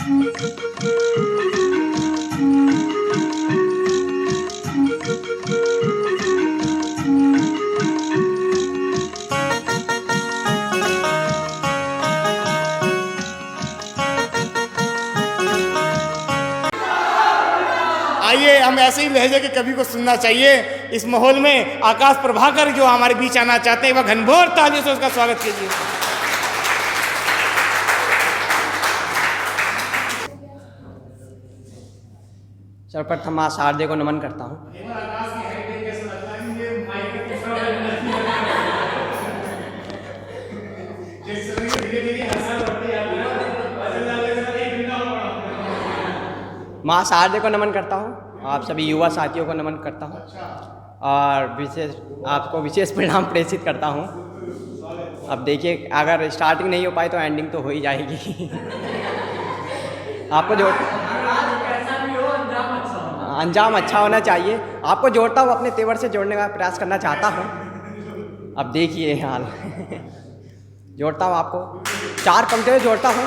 आइए हम ऐसे ही लहजे के कवि को सुनना चाहिए। इस माहौल में आकाश प्रभाकर जो हमारे बीच आना चाहते हैं, वह घनघोर तालियों से उसका स्वागत कीजिए। सर्वप्रथम आचार्य को नमन करता हूँ। माँ आचार्य को नमन करता हूँ, आप सभी युवा साथियों को नमन करता हूँ और आपको विशेष परिणाम प्रेषित करता हूँ। अब देखिए, अगर स्टार्टिंग नहीं हो पाई तो एंडिंग तो हो ही जाएगी। आपको जो अंजाम अच्छा होना चाहिए। आपको जोड़ता हूँ, अपने तेवर से जोड़ने का प्रयास करना चाहता हूँ। अब देखिए हाल जोड़ता हूँ, आपको 4 पंक्तियाँ जोड़ता हूँ।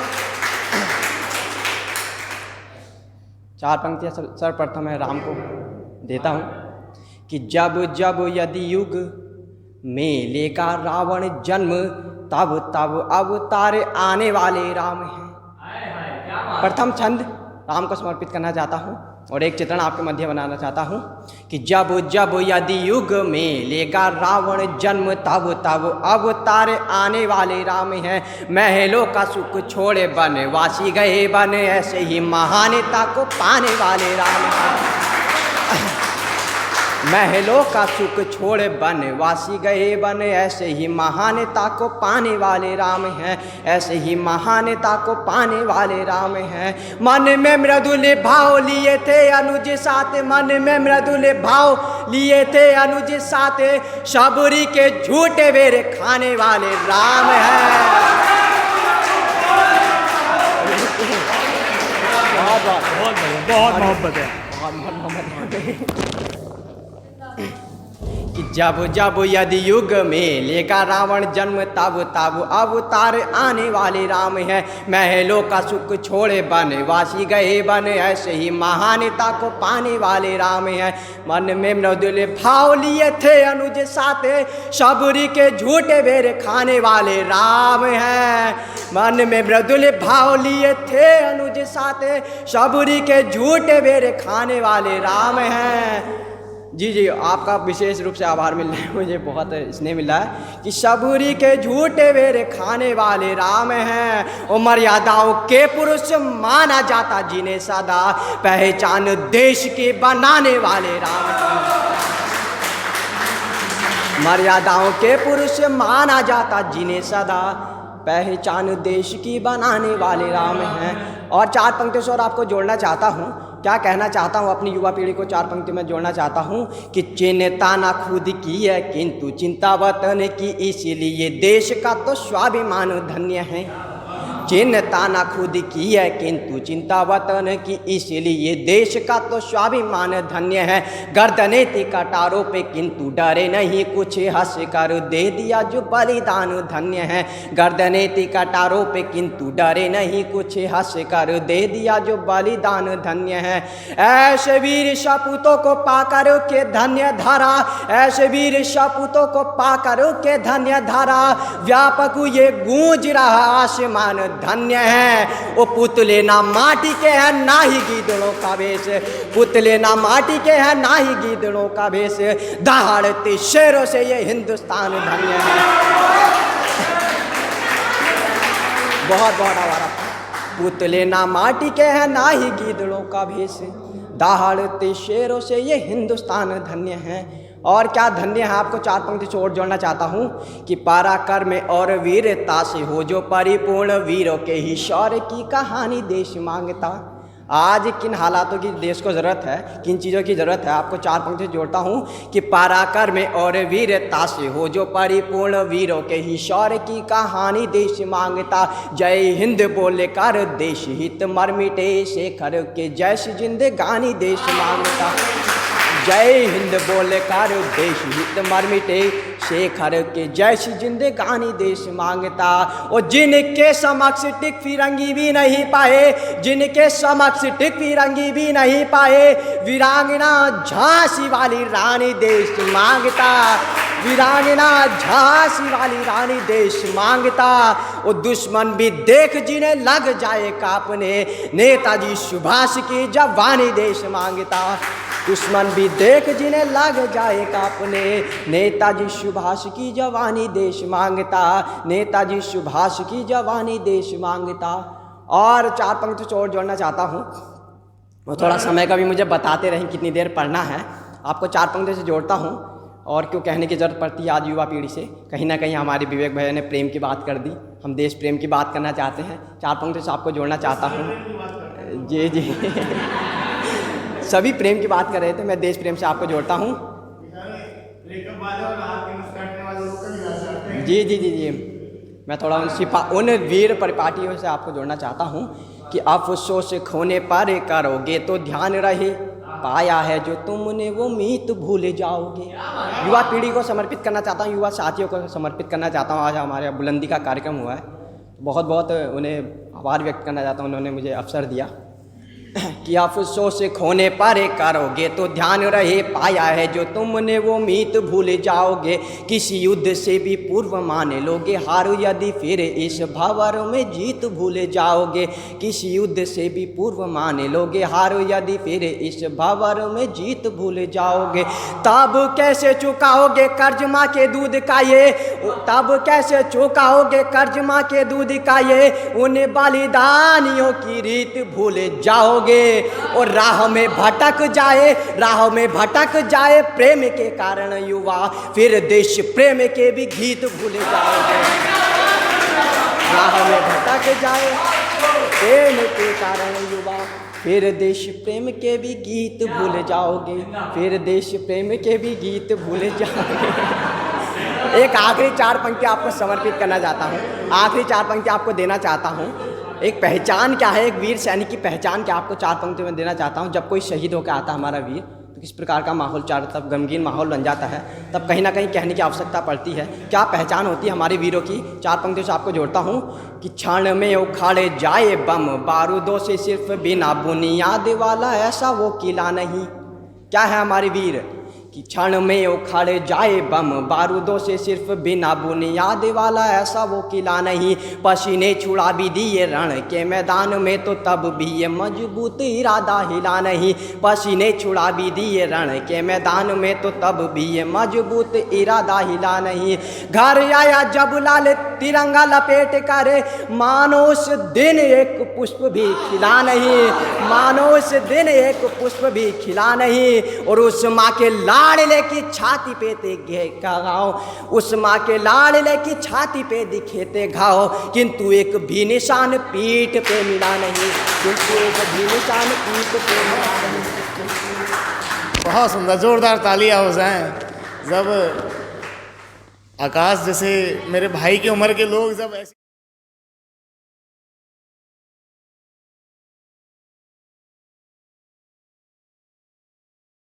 4 पंक्तियाँ सर्वप्रथम है राम को देता हूँ कि जब जब यदि युग में लेगा रावण जन्म, तब तब अवतार आने वाले राम हैं। प्रथम छंद राम को समर्पित करना चाहता हूँ और एक चित्रण आपके मध्य बनाना चाहता हूँ कि जब जब यदि युग में लेगा रावण जन्म, तब तब अवतार आने वाले राम हैं। महलों का सुख छोड़े बनवासी गए बन, ऐसे ही महानता को पाने वाले राम हैं। महलों का सुख छोड़े बनवासी गए बन, ऐसे ही महानता को पाने वाले राम हैं। ऐसे ही महानता को पाने वाले राम हैं। मन में मृदुल भाव लिए थे अनुज साथ, मन में मृदुल भाव लिए थे अनुज साथ, शबरी के झूठे बेर खाने वाले राम हैं। बहुत मोहब्बत है, बहुत मोहब्बत है। कि जब जब यदि युग में लेगा रावण जन्म, तब तब अवतार आने वाले राम हैं। महलों का सुख छोड़े बनवासी गए बन, ऐसे ही महानता को पाने वाले राम हैं। मन में मृदुल भाव लिए थे अनुज साथ, शबरी के झूठे बेर खाने वाले राम हैं। मन में मृदुल भाव लिए थे अनुज साथ, शबरी के झूठे बेर खाने वाले राम हैं। जी, आपका विशेष रूप से आभार मिल रहा है, मुझे बहुत स्नेह मिल रहा है कि शबरी के झूठे बेर खाने वाले राम हैं। और मर्यादाओं के पुरुष माना जाता जिन्हें सदा, पहचान देश के बनाने वाले राम हैं। मर्यादाओं के पुरुष माना जाता जिन्हें सदा, पहचान देश की बनाने वाले राम हैं। और 4 पंक्तियों से और आपको जोड़ना चाहता हूँ। क्या कहना चाहता हूँ, अपनी युवा पीढ़ी को 4 पंक्ति में जोड़ना चाहता हूँ कि चिंता ना खुद की है किंतु चिंता वतन की, इसीलिए देश का तो स्वाभिमान धन्य है। चिंता ना खुद की है किंतु चिंता वतन की, इसलिए देश का तो स्वाभिमान धन्य है। गर्दने थी कटारों पे किंतु डरे नहीं कुछ, हंस कर दे दिया जो बलिदान धन्य है। गर्दने थी कटारों पे किंतु डरे नहीं कुछ, हंस कर दे दिया जो बलिदान धन्य है। ऐसे वीर सपूतों को पाकर के धन्य धारा, ऐसे वीर सपूतों को पाकर के धन्य धारा, व्यापक ये गूंज रहा आसमान धन्य है। वो पुतले ना माटी के हैं ना ही गीदड़ों का वेश, पुतले ना माटी के हैं ना ही गीदड़ों का वेश, दहाड़ते शेरों से ये हिंदुस्तान धन्य है। बहुत बहुत आभार। पुतले ना माटी के हैं ना ही गीदड़ों का भेष, दहाड़ते शेरों से ये हिंदुस्तान धन्य है। और क्या धन्य है, आपको 4 पंक्ति से और जोड़ना चाहता हूँ कि पराक्रम और वीरता से हो जो परिपूर्ण, वीरों के ही शौर्य की कहानी देश मांगता। आज किन हालातों की देश को ज़रूरत है, किन चीज़ों की ज़रूरत है, आपको 4 पंक्ति से जोड़ता हूँ कि पराक्रम और वीरता से हो जो परिपूर्ण, वीरों के ही शौर्य की कहानी देश मांगता। जय हिंद बोले कर देश हित मर मिटे, शेखर के जैसी जिंदगानी देश मांगता। जय हिंद बोले कर देश हित मर मिटे, शेखर के जैसी जिंदगानी देश मांगता। और जिनके समक्ष टिक फिरंगी भी नहीं पाए, जिनके समक्ष टिक फिरंगी भी नहीं पाए, वीरांगना झांसी वाली रानी देश मांगता, वीरांगना झांसी वाली रानी देश मांगता। वो दुश्मन भी देख जिन्हें लग जाए कांपने, नेताजी सुभाष की जवानी देश मांगता। दुश्मन भी देख जिन्हें लग जाए कांपने, नेताजी सुभाष की जवानी देश मांगता, नेताजी सुभाष की जवानी देश मांगता। और 4 पंक्ति और जोड़ना चाहता हूँ, वो थोड़ा समय का भी मुझे बताते रहें कितनी देर पढ़ना है। आपको 4 पंक्ति से जोड़ता हूँ और क्यों कहने की ज़रूरत पड़ती है आज युवा पीढ़ी से। कहीं ना कहीं हमारे विवेक भैया ने प्रेम की बात कर दी, हम देश प्रेम की बात करना चाहते हैं। 4 पंक्ति से आपको जोड़ना चाहता हूँ। जी जी सभी प्रेम की बात कर रहे थे, मैं देश प्रेम से आपको जोड़ता हूँ। जी जी जी जी मैं थोड़ा उन वीर परिपाटियों से आपको जोड़ना चाहता हूँ कि अफसोस खोने पर करोगे तो ध्यान रहे, पाया है जो तुमने वो मीत भूल जाओगे। युवा पीढ़ी को समर्पित करना चाहता हूँ, युवा साथियों को समर्पित करना चाहता हूँ। आज हमारे बुलंदी का कार्यक्रम हुआ है, बहुत बहुत उन्हें आभार व्यक्त करना चाहता हूँ, उन्होंने मुझे अवसर दिया। कि अफसोस खोने पर करोगे तो ध्यान रहे, पाया है जो तुमने वो मीत भूल जाओगे। किसी युद्ध से भी पूर्व मान लोगे हार, यदि फिर इस भंवर में जीत भूल जाओगे। किसी युद्ध से भी पूर्व मान लोगे हार, यदि फिर इस भंवर में जीत भूल जाओगे। तब कैसे चुकाओगे कर्ज माँ के दूध का ये, तब कैसे चुकाओगे कर्ज माँ के दूध का ये, उन बलिदानियों की रीत भूल जाओगे। और राह में भटक जाए, राह में भटक जाए प्रेम के कारण युवा, फिर देश प्रेम के भी गीत भूल जाओगे। राह में भटक जाए प्रेम के कारण युवा, फिर देश प्रेम के भी गीत भूल जाओगे, फिर देश प्रेम के भी गीत भूल जाओगे। एक आखिरी 4 पंक्ति आपको समर्पित करना चाहता हूँ, आखिरी 4 पंक्ति आपको देना चाहता हूँ। एक पहचान क्या है, एक वीर सैनिक की पहचान क्या आपको 4 पंक्ति में देना चाहता हूँ। जब कोई शहीद होकर आता हमारा वीर, तो किस प्रकार का माहौल चारों तरफ गमगीन माहौल बन जाता है, तब कहीं ना कहीं कहने की आवश्यकता पड़ती है। क्या पहचान होती है हमारे वीरों की, 4 पंक्तियों से आपको जोड़ता हूँ। कि क्षण में उखाड़े जाए बम, बारूदों से सिर्फ बिना बुनियाद वाला ऐसा वो किला नहीं। क्या है हमारे वीर कि क्षण में उखाड़े जाए बम, बारूदों से सिर्फ बिना बुनियाद वाला ऐसा वो किला नहीं। पसीने छुड़ा भी दिए रण के मैदान में, तो तब भी ये मजबूत इरादा हिला नहीं। पसीने छुड़ा भी दिए रण के मैदान में, तो तब भी ये मजबूत इरादा हिला नहीं। घर आया जब लाल तिरंगा लपेट करे, मानो उस दिन एक पुष्प भी खिला नहीं, मानो उस दिन एक पुष्प भी खिला नहीं। और उस माँ के लाड़ले की छाती पे दिखे घाव, उस माँ के लाड़ले की छाती पे दिखेते घाव, किंतु एक भी निशान पीठ पे मिला नहीं, किंतु एक भी निशान पीठ पे मिला नहीं। बहुत सुंदर, जोरदार तालियां हो जाएं। जब आकाश जैसे मेरे भाई की उम्र के लोग जब ऐसे